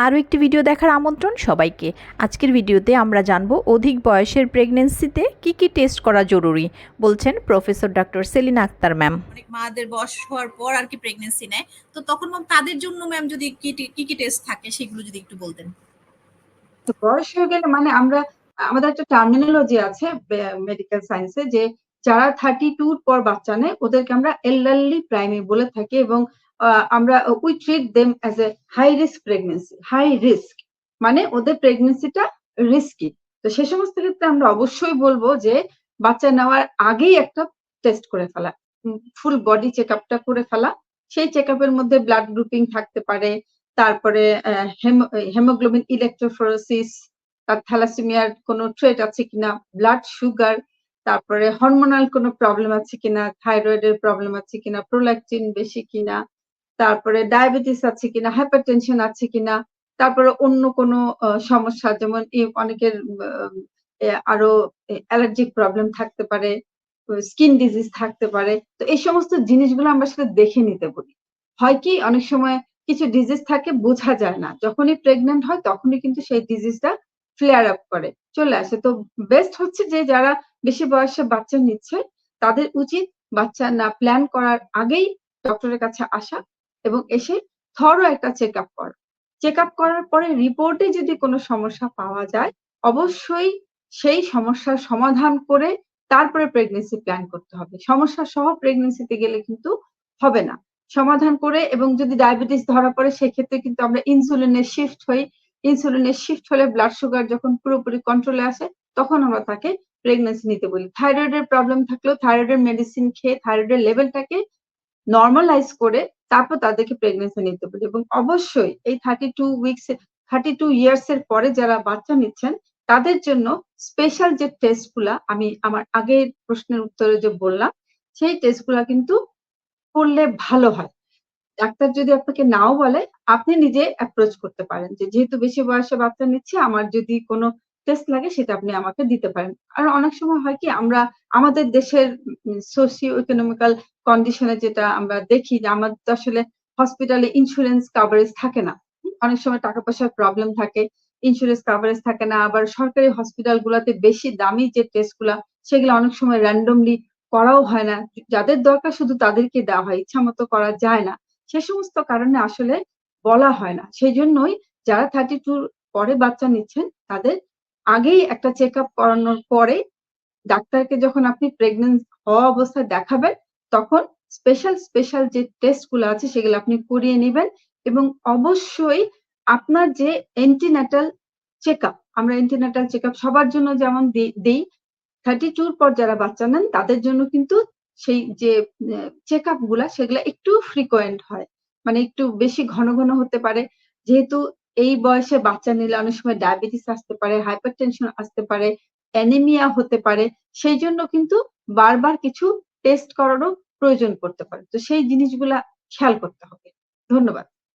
আরও একটি ভিডিও দেখার আমন্ত্রণ সবাইকে। আজকের ভিডিওতে আমরা জানব অধিক বয়সের প্রেগন্যান্সিতে কি কি টেস্ট করা জরুরি, বলছেন professor doctor Selina Akhtar ma'am. অনেক মাদের বয়স হওয়ার পর আর কি প্রেগন্যান্সি নেয়, তো তখন ম্যাম তাদের জন্য ম্যাম যদি কি কি টেস্ট থাকে সেগুলো যদি একটু বলতেন। তো বয়স হয়ে গেলে মানে আমাদের একটা টার্মিনোলজি আছে মেডিকেল সায়েন্সে, যে যারা 32 পর বাচ্চা নেয় ওদেরকে আমরা এল্ডারলি প্রাইমে বলে থাকি, এবং আমরা we treat them as a high risk pregnancy. High risk মানে ওদের প্রেগনেন্সিটা রিস্কি। তো সে সমস্ত ক্ষেত্রে আমরা অবশ্যই বলবো যে বাচ্চা নেওয়ার আগেই একটা টেস্ট করে ফেলা, ফুল বডি চেক আপটা করে ফেলা। সেই চেক আপের মধ্যে ব্লাড গ্রুপিং থাকতে পারে, তারপরে হেমোগ্লোবিন ইলেকট্রোফোরেসিস, তার থ্যালাসেমিয়ার কোনো ট্রেট আছে কিনা, ব্লাড সুগার, তারপরে হরমোনাল কোনো প্রবলেম আছে কিনা, থাইরয়েডের প্রবলেম আছে কিনা, প্রোল্যাকটিন বেশি কিনা, তারপরে ডায়াবেটিস আছে কিনা, হাইপারটেনশন আছে কিনা, তারপরে অন্য কোনো সমস্যা, যেমন অনেকের আরো অ্যালার্জিক প্রবলেম থাকতে পারে, স্কিন ডিজিজ থাকতে পারে। তো এই সমস্ত জিনিসগুলো আমরা সেটা দেখে নিতে বলি। হয় কি অনেক সময় কিছু ডিজিজ থাকে বোঝা যায় না, যখনই প্রেগনেন্ট হয় তখনই কিন্তু সেই ডিজিজটা ফ্লেয়ার আপ করে চলে আসে। তো বেস্ট হচ্ছে যে যারা বেশি বয়সে বাচ্চা নিচ্ছে তাদের উচিত বাচ্চা না প্ল্যান করার আগেই ডক্টরের কাছে আসা এবং এসে থরো একটা চেক আপ করা। চেক আপ করার পরে রিপোর্টে যদি কোনো সমস্যা পাওয়া যায় অবশ্যই সেই সমস্যার সমাধান করে তারপরে প্রেগনেন্সি প্ল্যান করতে হবে। সমস্যা সহ প্রেগনেন্সিতে গেলে কিন্তু হবে না। সমাধান করে, এবং যদি ডায়াবেটিস ধরা পড়ে সেক্ষেত্রে কিন্তু আমরা ইনসুলিনের শিফট হই। ইনসুলিনের শিফট হলে ব্লাড সুগার যখন পুরোপুরি কন্ট্রোলে আসে তখন আমরা তাকে প্রেগনেন্সি নিতে বলি। থাইরয়েডের প্রবলেম থাকলেও থাইরয়েডের মেডিসিন খেয়ে থাইরয়েডের লেভেলটাকে নর্মালাইজ করে তারপর তাদেরকে প্রেগনেন্সি নিতে বলি। এবং অবশ্যই এই 32 ইয়ার্স এর পরে যারা বাচ্চা নিচ্ছেন তাদের জন্য স্পেশাল যে টেস্ট গুলা আমি আমার আগের প্রশ্নের উত্তরে যে বললাম সেই টেস্ট গুলা কিন্তু করলে ভালো হয়। ডাক্তার যদি আপনাকে নাও বলে আপনি নিজে অ্যাপ্রোচ করতে পারেন যে যেহেতু বেশি বয়সে বাচ্চা নিচ্ছি আমার যদি কোনো টেস্ট লাগে সেটা আপনি আমাকে দিতে পারেন। আর অনেক সময় হয় কি আমরা আমাদের দেশের সোশিও ইকোনমিক্যাল কন্ডিশনে যেটা আমরা দেখি যে আমাদের তো আসলে হসপিটালে ইন্স্যুরেন্স কাভারেজ থাকে না। অনেক সময় টাকা পয়সার প্রবলেম থাকে, ইন্স্যুরেন্স কাভারেজ থাকে না। আবার সরকারি হসপিটাল গুলাতে বেশি দামি যে টেস্ট গুলা সেগুলো অনেক সময় র্যান্ডমলি করাও হয় না, যাদের দরকার শুধু তাদেরকে দেওয়া হয়, ইচ্ছা মতো করা যায় না। সে সমস্ত কারণে আসলে বলা হয় না। সেই জন্যই যারা 32 পরে বাচ্চা নিচ্ছেন তাদের আগেই একটা চেক আপ করানোর পরে ডাক্তারকে যখন আপনি প্রেগনেন্ট হওয়া অবস্থায় দেখাবেন তখন স্পেশাল যে টেস্ট গুলো আছে সেগুলো আপনি করিয়ে নেবেন। এবং অবশ্যই আপনার যে এন্টিন্যাটাল চেক আপ, আমরা এন্টিন্যাটাল চেক আপ সবার জন্য যেমন দিই, 32 পর যারা বাচ্চা নেন তাদের জন্য কিন্তু সেই যে চেক আপ গুলা সেগুলা একটু ফ্রিকোয়েন্ট হয়, মানে একটু বেশি ঘন ঘন হতে পারে। যেহেতু এই বয়সে বাচ্চা নিলে অনেক সময় ডায়াবেটিস আসতে পারে, হাইপারটেনশন আসতে পারে, অ্যানিমিয়া হতে পারে, সেই জন্য কিন্তু বারবার কিছু টেস্ট করারও প্রয়োজন পড়তে পারে। তো সেই জিনিসগুলা খেয়াল করতে হবে। ধন্যবাদ।